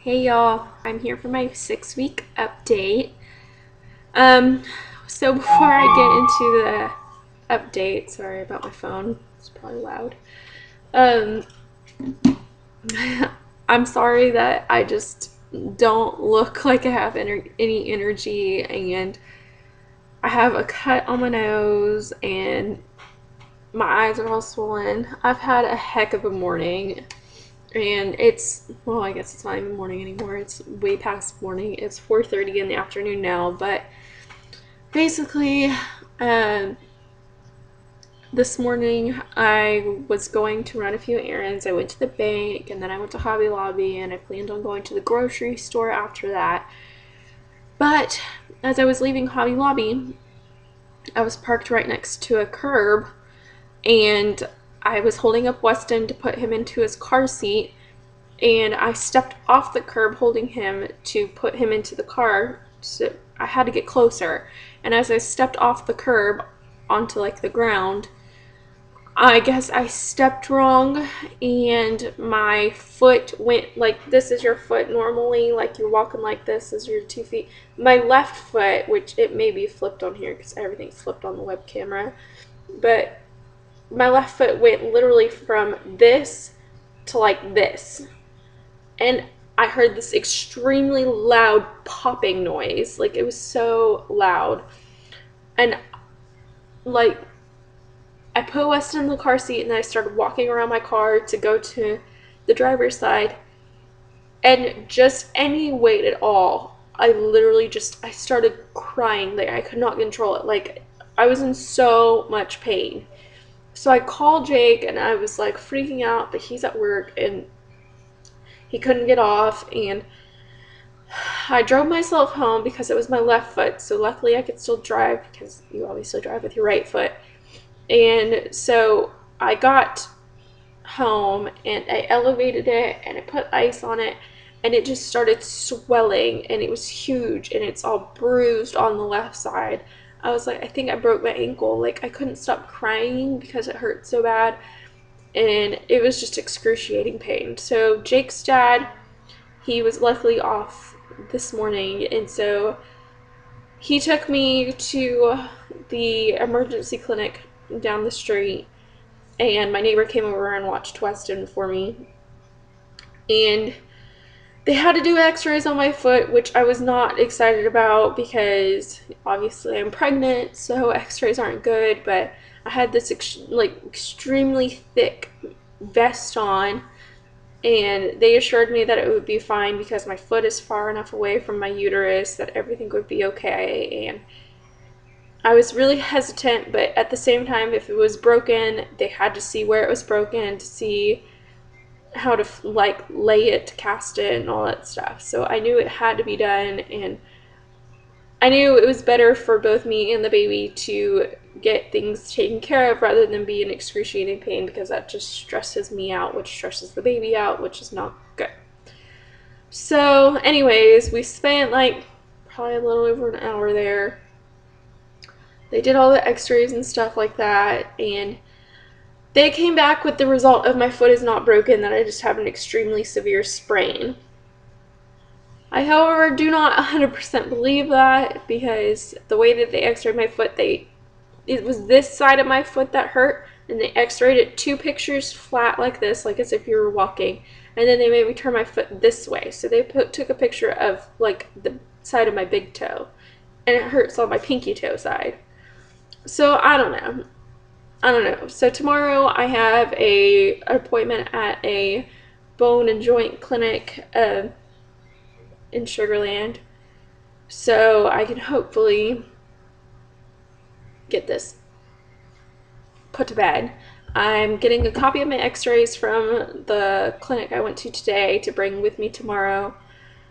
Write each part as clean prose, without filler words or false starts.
Hey y'all, I'm here for my 6 week update. Um, so before I get into the update, sorry about my phone, it's probably loud. Um, I'm sorry that I just don't look like I have any energy, and I have a cut on my nose, and my eyes are all swollen. I've had a heck of a morning. And well, I guess it's not even morning anymore. It's way past morning. It's 4:30 in the afternoon now. But basically, um, this morning I was going to run a few errands. I went to the bank, and then I went to Hobby Lobby, and I planned on going to the grocery store after that. But as I was leaving Hobby Lobby, I was parked right next to a curb, and I was holding up Weston to put him into his car seat, and I stepped off the curb holding him to put him into the car. So I had to get closer. And as I stepped off the curb onto like the ground, I guess I stepped wrong and my foot went like this is your foot normally, like you're walking like this is your 2 feet. My left foot, which it may be flipped on here because everything's flipped on the web camera, but my left foot went literally from this to like this, and I heard this extremely loud popping noise. Like it was so loud. And like I put Weston in the car seat and then I started walking around my car to go to the driver's side. And just any weight at all, I started crying. Like I could not control it. Like I was in so much pain. So I called Jake and I was like freaking out, but he's at work and he couldn't get off, and I drove myself home because it was my left foot, so luckily I could still drive because you obviously drive with your right foot. And so I got home and I elevated it and I put ice on it, and it just started swelling and it was huge and it's all bruised on the left side. I was like, I think I broke my ankle. Like I couldn't stop crying because it hurt so bad, and it was just excruciating pain. So Jake's dad, he was luckily off this morning, and so he took me to the emergency clinic down the street, and my neighbor came over and watched Weston for me. And they had to do x-rays on my foot, which I was not excited about because obviously I'm pregnant, so x-rays aren't good, but I had this extremely thick vest on, and they assured me that it would be fine because my foot is far enough away from my uterus that everything would be okay. And I was really hesitant, but at the same time, if it was broken, they had to see where it was broken to see how to like lay it, cast it, and all that stuff. So I knew it had to be done, and I knew it was better for both me and the baby to get things taken care of rather than be in excruciating pain, because that just stresses me out, which stresses the baby out, which is not good. So, anyways, we spent like probably a little over an hour there. They did all the x-rays and stuff like that, and they came back with the result of my foot is not broken, that I just have an extremely severe sprain. I, however, do not 100% believe that, because the way that they x-rayed my foot, it was this side of my foot that hurt, and they x-rayed it 2 pictures flat like this, like as if you were walking, and then they made me turn my foot this way. So they took a picture of like the side of my big toe, and it hurts on my pinky toe side. So I don't know. I don't know. So tomorrow I have an appointment at a bone and joint clinic in Sugarland, so I can hopefully get this put to bed. I'm getting a copy of my x-rays from the clinic I went to today to bring with me tomorrow.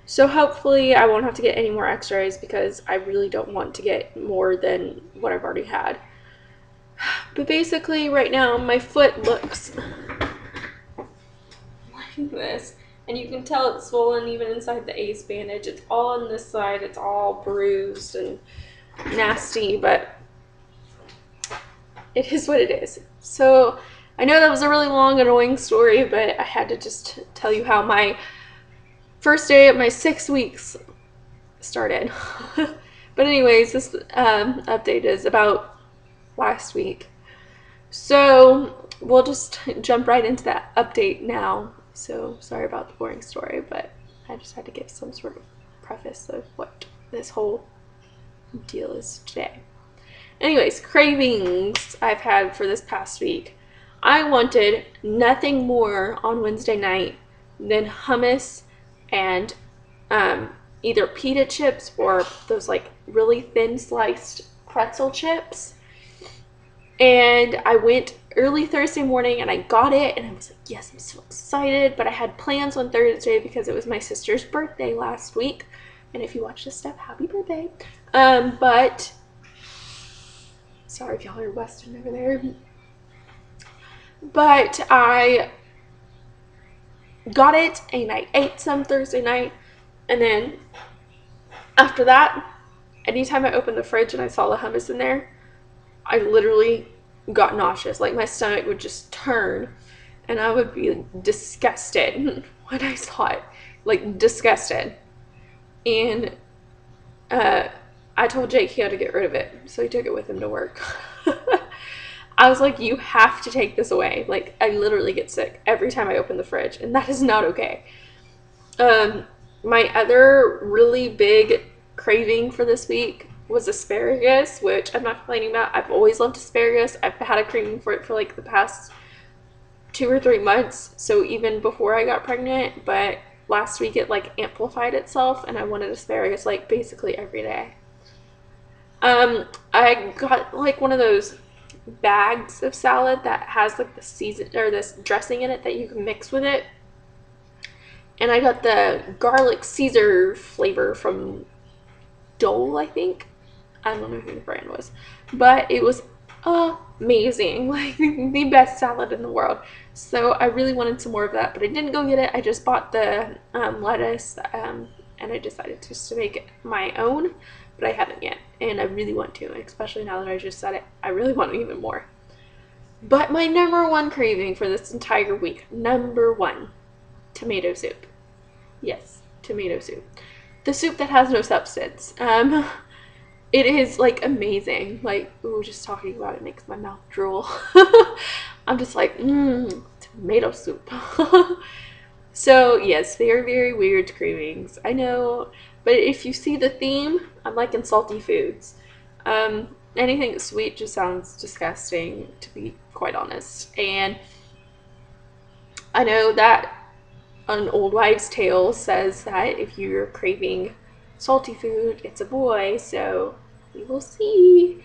So hopefully I won't have to get any more x-rays, because I really don't want to get more than what I've already had. But basically right now my foot looks like this. And you can tell it's swollen even inside the ACE bandage. It's all on this side. It's all bruised and nasty, but it is what it is. So I know that was a really long, annoying story, but I had to just tell you how my first day of my 6 weeks started. But anyways, this update is about last week. So we'll just jump right into that update now. So sorry about the boring story, but I just had to give some sort of preface of what this whole deal is today. Anyways, cravings I've had for this past week. I wanted nothing more on Wednesday night than hummus and either pita chips or those like really thin sliced pretzel chips. And I went early Thursday morning and I got it and I was like, yes, I'm so excited. But I had plans on Thursday because it was my sister's birthday last week. And if you watch this stuff, happy birthday. But sorry if y'all are Western over there. But I got it and I ate some Thursday night. And then after that, anytime I opened the fridge and I saw the hummus in there, I literally got nauseous. Like my stomach would just turn and I would be disgusted when I saw it. Like disgusted. And I told Jake he had to get rid of it. So he took it with him to work. I was like, you have to take this away. Like I literally get sick every time I open the fridge and that is not okay. My other really big craving for this week was asparagus, which I'm not complaining about. I've always loved asparagus. I've had a craving for it for like the past 2 or 3 months, so even before I got pregnant, but last week it like amplified itself and I wanted asparagus like basically every day. I got like one of those bags of salad that has like the season or this dressing in it that you can mix with it. And I got the garlic Caesar flavor from Dole, I think. I don't know who the brand was, but it was amazing. Like the best salad in the world. So I really wanted some more of that, but I didn't go get it. I just bought the lettuce and I decided just to make it my own, but I haven't yet. And I really want to, especially now that I just said it. I really want even more. But my number one craving for this entire week, number one, tomato soup. Yes, tomato soup. The soup that has no substance. It is like amazing. Like, ooh, just talking about it makes my mouth drool. I'm just like, tomato soup. So yes, they are very weird cravings. I know, but if you see the theme, I'm liking salty foods. Anything sweet just sounds disgusting, to be quite honest. And I know that an old wives' tale says that if you're craving salty food, it's a boy, so we will see.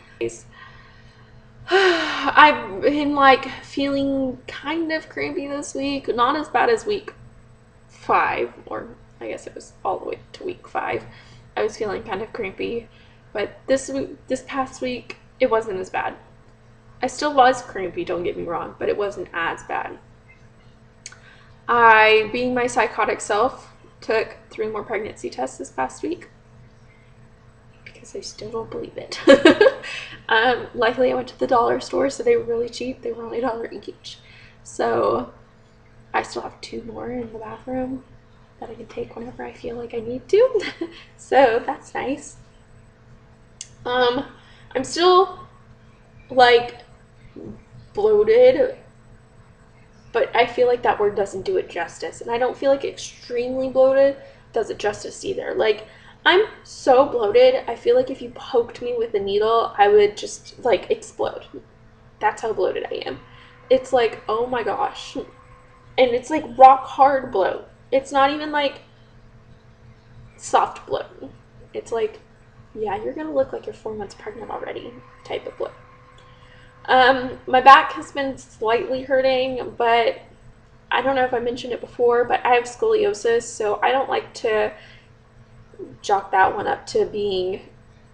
I've been like feeling kind of crampy this week, not as bad as week 5, or I guess it was all the way to week 5. I was feeling kind of crampy, but this past week, it wasn't as bad. I still was crampy, don't get me wrong, but it wasn't as bad. I, being my psychotic self, took 3 more pregnancy tests this past week because I still don't believe it. Luckily, I went to the dollar store, so they were really cheap. They were only $1 each. So I still have 2 more in the bathroom that I can take whenever I feel like I need to. So that's nice. I'm still like bloated, but I feel like that word doesn't do it justice. And I don't feel like extremely bloated does it justice either. Like, I'm so bloated, I feel like if you poked me with a needle, I would just like explode. That's how bloated I am. It's like, oh my gosh. And it's like rock hard bloat. It's not even like soft bloat. It's like, yeah, you're gonna look like you're 4 months pregnant already type of bloat. My back has been slightly hurting, but I don't know if I mentioned it before, but I have scoliosis, so I don't like to chalk that one up to being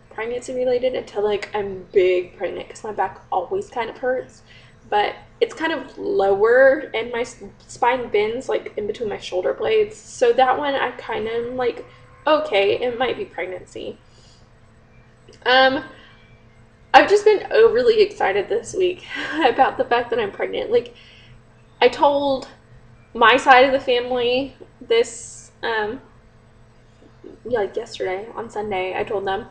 pregnancy related until like I'm big pregnant, because my back always kind of hurts, but it's kind of lower and my spine bends like in between my shoulder blades, so that one I kind of like, okay, it might be pregnancy. I've just been overly excited this week about the fact that I'm pregnant. Like, I told my side of the family this like yesterday on Sunday. I told them.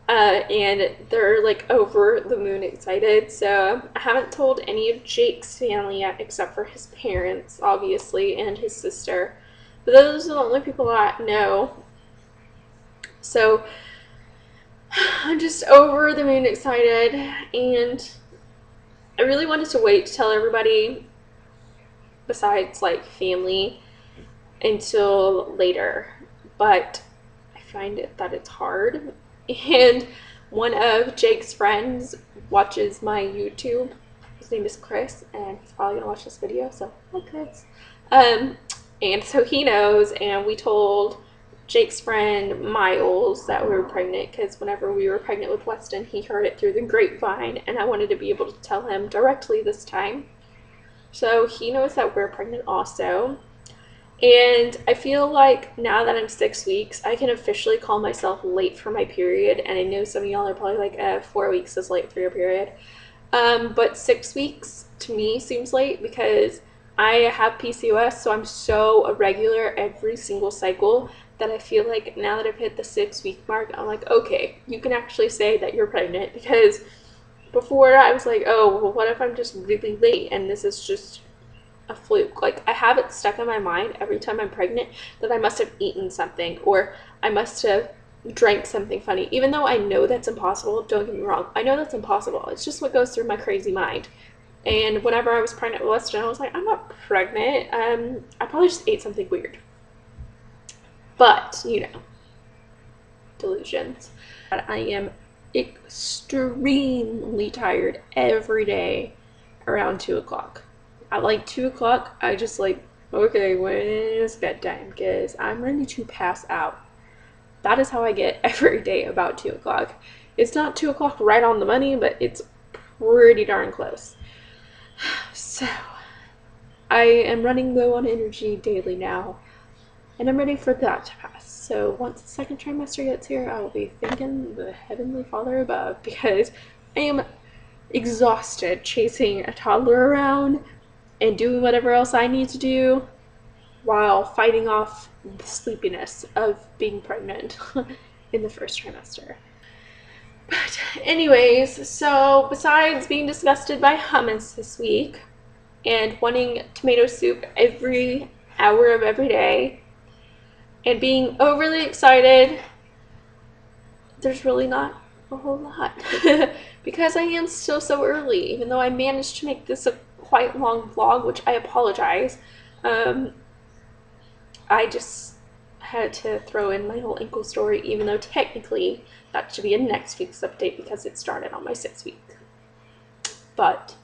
And they're like over the moon excited. So I haven't told any of Jake's family yet, except for his parents, obviously, and his sister. But those are the only people that I know. So I'm just over the moon excited, and I really wanted to wait to tell everybody, besides like family, until later. But I find that it's hard. And one of Jake's friends watches my YouTube. His name is Chris, and he's probably gonna watch this video. So hi, Chris. And so he knows, and we told Jake's friend Miles that we were pregnant because whenever we were pregnant with Weston, he heard it through the grapevine, and I wanted to be able to tell him directly this time. So he knows that we're pregnant also. And I feel like now that I'm 6 weeks, I can officially call myself late for my period. And I know some of y'all are probably like, 4 weeks is late for your period. But 6 weeks to me seems late because I have PCOS, so I'm so irregular every single cycle that I feel like now that I've hit the 6 week mark, I'm like, okay, you can actually say that you're pregnant. Because before I was like, oh, well, what if I'm just really late and this is just a fluke? Like, I have it stuck in my mind every time I'm pregnant that I must have eaten something or I must have drank something funny, even though I know that's impossible. Don't get me wrong, I know that's impossible. It's just what goes through my crazy mind. And whenever I was pregnant with Weston, I was like, I'm not pregnant. I probably just ate something weird. But, you know, delusions. I am extremely tired every day around 2 o'clock. At like 2 o'clock, I just like, okay, when is bedtime? Because I'm ready to pass out. That is how I get every day about 2 o'clock. It's not 2 o'clock right on the money, but it's pretty darn close. So, I am running low on energy daily now, and I'm ready for that to pass. So once the second trimester gets here, I will be thanking the Heavenly Father above, because I am exhausted chasing a toddler around and doing whatever else I need to do while fighting off the sleepiness of being pregnant in the first trimester. But anyways, so besides being disgusted by hummus this week and wanting tomato soup every hour of every day and being overly excited, there's really not a whole lot. Because I am still so early, even though I managed to make this a quite long vlog, which I apologize. I just had to throw in my whole ankle story, even though technically that should be in next week's update because it started on my 6th week. But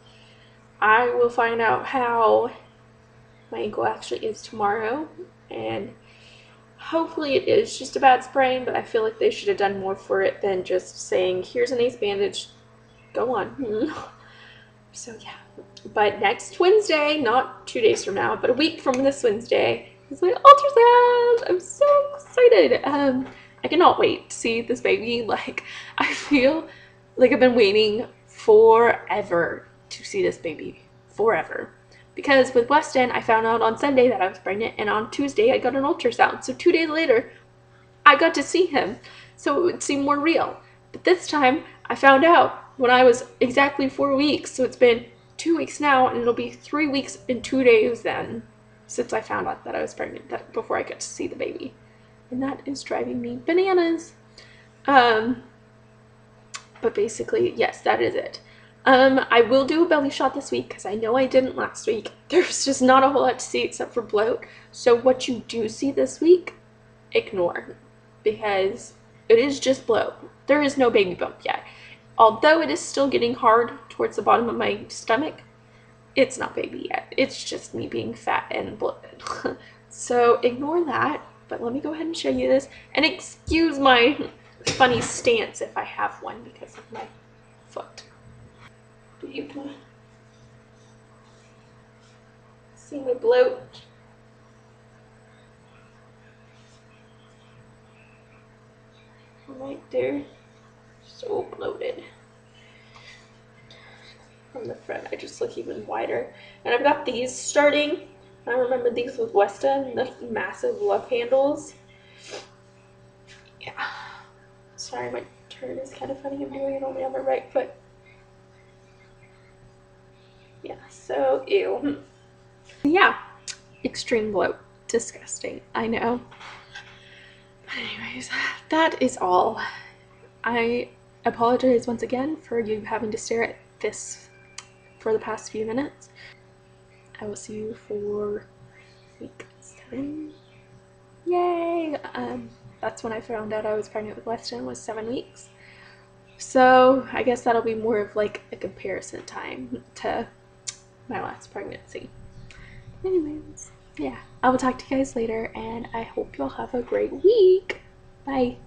I will find out how my ankle actually is tomorrow, and hopefully it is just a bad sprain, but I feel like they should have done more for it than just saying, here's an ace bandage, go on. So yeah, but next Wednesday, not 2 days from now, but a week from this Wednesday, is my ultrasound. I'm so excited. I cannot wait to see this baby. Like, I feel like I've been waiting forever to see this baby. Forever. Because with Weston, I found out on Sunday that I was pregnant, and on Tuesday I got an ultrasound. So 2 days later, I got to see him. So it would seem more real. But this time, I found out when I was exactly 4 weeks. So it's been 2 weeks now, and it'll be 3 weeks and 2 days then since I found out that I was pregnant, that before I got to see the baby. And that is driving me bananas. But basically, yes, that is it. I will do a belly shot this week because I know I didn't last week. There's just not a whole lot to see except for bloat. So what you do see this week, ignore, because it is just bloat. There is no baby bump yet. Although it is still getting hard towards the bottom of my stomach, it's not baby yet. It's just me being fat and bloated. So ignore that, but let me go ahead and show you this. And excuse my funny stance if I have one because of my foot. Do you see my bloat? Right there. So bloated. From the front, I just look even wider. And I've got these starting. I remember these with Weston, the massive love handles. yeah. Sorry, my turn is kind of funny. I'm doing it only on the right foot. Yeah, so ew. Yeah, extreme bloat. Disgusting. I know. But anyways, that is all. I apologize once again for you having to stare at this for the past few minutes. I will see you for week 7. Yay! That's when I found out I was pregnant with Weston, was 7 weeks. So I guess that'll be more of like a comparison time to my last pregnancy. Anyways, yeah, I will talk to you guys later, and I hope you'll have a great week. Bye.